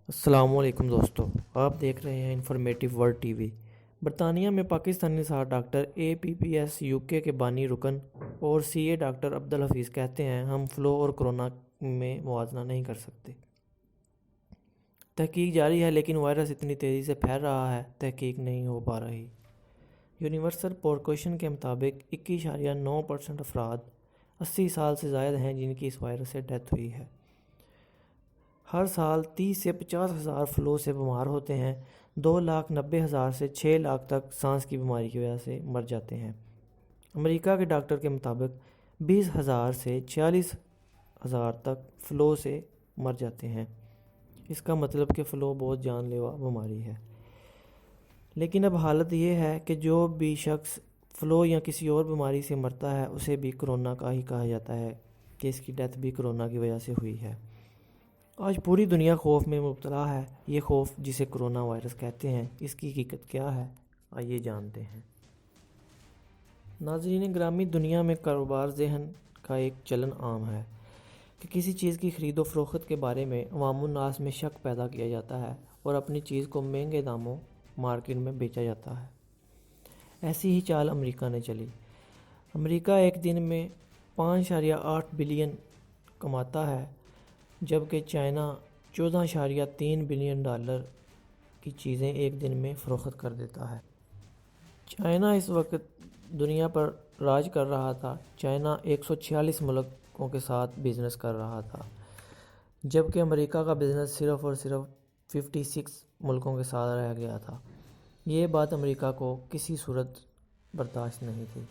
السلام علیکم دوستو، آپ دیکھ رہے ہیں انفارمیٹیو ورلڈ ٹی وی۔ برطانیہ میں پاکستانی نژاد ڈاکٹر APPS UK کے بانی رکن اور CA ڈاکٹر عبدالحفیظ کہتے ہیں ہم فلو اور کرونا میں موازنہ نہیں کر سکتے۔ تحقیق جاری ہے لیکن وائرس اتنی تیزی سے پھیل رہا ہے تحقیق نہیں ہو پا رہی۔ یونیورسل پورکوشن کے مطابق 21.9% افراد 80 سال سے زائد ہیں جن کی اس وائرس سے ڈیتھ ہوئی ہے۔ ہر سال 30 سے 50 ہزار فلو سے بیمار ہوتے ہیں، 2,90,000 سے 6 لاکھ تک سانس کی بیماری کی وجہ سے مر جاتے ہیں۔ امریکہ کے ڈاکٹر کے مطابق 20,000 سے 40,000 تک فلو سے مر جاتے ہیں۔ اس کا مطلب کہ فلو بہت جان لیوا بیماری ہے۔ لیکن اب حالت یہ ہے کہ جو بھی شخص فلو یا کسی اور بیماری سے مرتا ہے اسے بھی کرونا کا ہی کہا جاتا ہے کہ اس کی ڈیتھ بھی کرونا کی وجہ سے ہوئی ہے۔ آج پوری دنیا خوف میں مبتلا ہے۔ یہ خوف جسے کرونا وائرس کہتے ہیں، اس کی حقیقت کیا ہے؟ آئیے جانتے ہیں۔ ناظرین گرامی، دنیا میں کاروبار ذہن کا ایک چلن عام ہے کہ کسی چیز کی خرید و فروخت کے بارے میں عوام الناس میں شک پیدا کیا جاتا ہے اور اپنی چیز کو مہنگے داموں مارکیٹ میں بیچا جاتا ہے۔ ایسی ہی چال امریکہ نے چلی۔ امریکہ ایک دن میں 5.8 بلین کماتا ہے جبکہ چائنا 14.3 بلین ڈالر کی چیزیں ایک دن میں فروخت کر دیتا ہے۔ چائنا اس وقت دنیا پر راج کر رہا تھا۔ چائنا 146 ملکوں کے ساتھ بزنس کر رہا تھا جبکہ امریکہ کا بزنس صرف اور صرف 56 ملکوں کے ساتھ رہ گیا تھا۔ یہ بات امریکہ کو کسی صورت برداشت نہیں تھی۔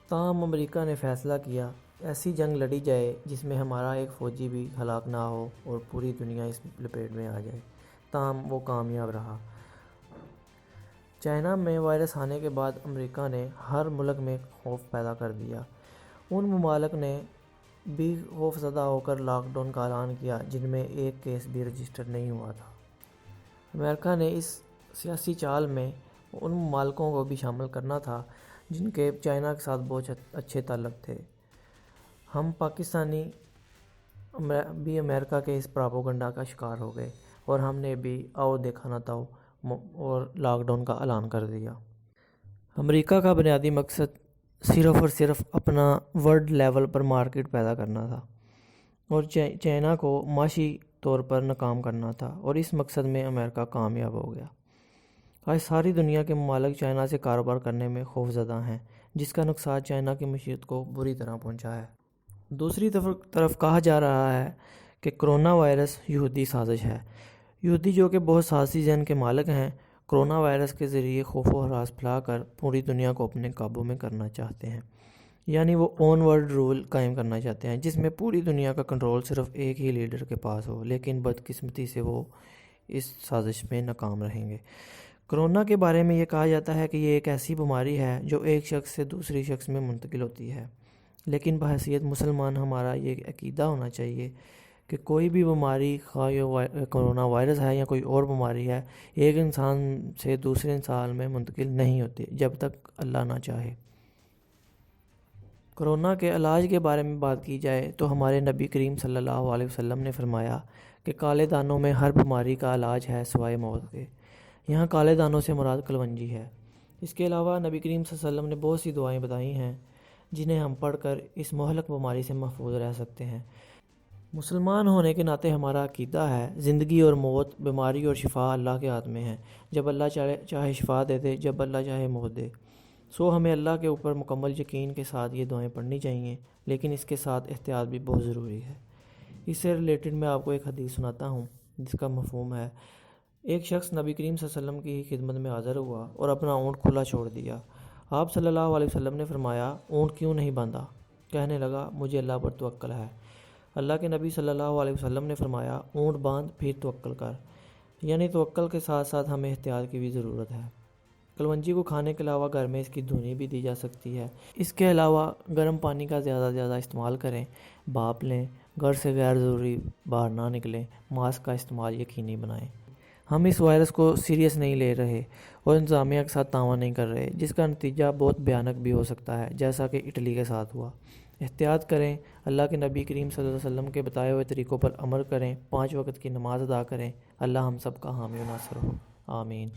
تاہم امریکہ نے فیصلہ کیا ایسی جنگ لڑی جائے جس میں ہمارا ایک فوجی بھی ہلاک نہ ہو اور پوری دنیا اس لپیٹ میں آ جائے۔ تاہم وہ کامیاب رہا۔ چائنا میں وائرس آنے کے بعد امریکہ نے ہر ملک میں خوف پیدا کر دیا۔ ان ممالک نے بھی خوف زدہ ہو کر لاک ڈاؤن کا اعلان کیا جن میں ایک کیس بھی رجسٹر نہیں ہوا تھا۔ امریکہ نے اس سیاسی چال میں ان ممالکوں کو بھی شامل کرنا تھا جن کے چائنا کے ساتھ بہت اچھے تعلق تھے۔ ہم پاکستانی بھی امریکہ کے اس پراپوگنڈا کا شکار ہو گئے اور ہم نے بھی آؤ دیکھا نہ تاؤ اور لاک ڈاؤن کا اعلان کر دیا۔ امریکہ کا بنیادی مقصد صرف اور صرف اپنا ورلڈ لیول پر مارکیٹ پیدا کرنا تھا اور چائنا کو معاشی طور پر ناکام کرنا تھا، اور اس مقصد میں امریکہ کامیاب ہو گیا۔ آج ساری دنیا کے ممالک چائنا سے کاروبار کرنے میں خوف زدہ ہیں، جس کا نقصان چائنا کی معیشت کو بری طرح پہنچا ہے۔ دوسری طرف کہا جا رہا ہے کہ کرونا وائرس یہودی سازش ہے۔ یہودی جو کہ بہت سازی ذہن کے مالک ہیں، کرونا وائرس کے ذریعے خوف و ہراس پھیلا کر پوری دنیا کو اپنے قابو میں کرنا چاہتے ہیں۔ یعنی وہ اون ورلڈ رول قائم کرنا چاہتے ہیں جس میں پوری دنیا کا کنٹرول صرف ایک ہی لیڈر کے پاس ہو، لیکن بدقسمتی سے وہ اس سازش میں ناکام رہیں گے۔ کرونا کے بارے میں یہ کہا جاتا ہے کہ یہ ایک ایسی بیماری ہے جو ایک شخص سے دوسری شخص میں منتقل ہوتی ہے، لیکن بحیثیت مسلمان ہمارا یہ عقیدہ ہونا چاہیے کہ کوئی بھی بیماری، خواہ یہ کرونا وائرس ہے یا کوئی اور بیماری ہے، ایک انسان سے دوسرے انسان میں منتقل نہیں ہوتی جب تک اللہ نہ چاہے۔ کرونا کے علاج کے بارے میں بات کی جائے تو ہمارے نبی کریم صلی اللہ علیہ وسلم نے فرمایا کہ کالے دانوں میں ہر بیماری کا علاج ہے سوائے موت کے۔ یہاں کالے دانوں سے مراد کلونجی ہے۔ اس کے علاوہ نبی کریم صلی اللہ علیہ وسلم نے بہت سی دعائیں بتائی ہیں جنہیں ہم پڑھ کر اس مہلک بیماری سے محفوظ رہ سکتے ہیں۔ مسلمان ہونے کے ناطے ہمارا عقیدہ ہے زندگی اور موت، بیماری اور شفا اللہ کے ہاتھ میں ہے۔ جب اللہ چاہے شفا دے دے، جب اللہ چاہے موت دے۔ سو ہمیں اللہ کے اوپر مکمل یقین کے ساتھ یہ دعائیں پڑھنی چاہیے، لیکن اس کے ساتھ احتیاط بھی بہت ضروری ہے۔ اس سے ریلیٹڈ میں آپ کو ایک حدیث سناتا ہوں جس کا مفہوم ہے۔ ایک شخص نبی کریم صلی اللہ علیہ وسلم کی خدمت میں حاضر ہوا اور اپنا اونٹ کھلا چھوڑ دیا۔ آپ صلی اللہ علیہ وسلم نے فرمایا، اونٹ کیوں نہیں باندھا؟ کہنے لگا، مجھے اللہ پر توکل ہے۔ اللہ کے نبی صلی اللہ علیہ وسلم نے فرمایا، اونٹ باندھ پھر توکل کر۔ یعنی توکل کے ساتھ ساتھ ہمیں احتیاط کی بھی ضرورت ہے۔ کلونجی کو کھانے کے علاوہ گھر میں اس کی دھنی بھی دی جا سکتی ہے۔ اس کے علاوہ گرم پانی کا زیادہ سے زیادہ استعمال کریں، بھاپ لیں، گھر سے غیر ضروری باہر نہ نکلیں، ماسک کا استعمال یقینی بنائیں۔ ہم اس وائرس کو سیریس نہیں لے رہے اور انتظامیہ کے ساتھ تعاون نہیں کر رہے، جس کا نتیجہ بہت بھیانک بھی ہو سکتا ہے، جیسا کہ اٹلی کے ساتھ ہوا۔ احتیاط کریں، اللہ کے نبی کریم صلی اللہ علیہ وسلم کے بتائے ہوئے طریقوں پر عمل کریں، 5 وقت کی نماز ادا کریں۔ اللہ ہم سب کا حامی و ناصر ہو، آمین۔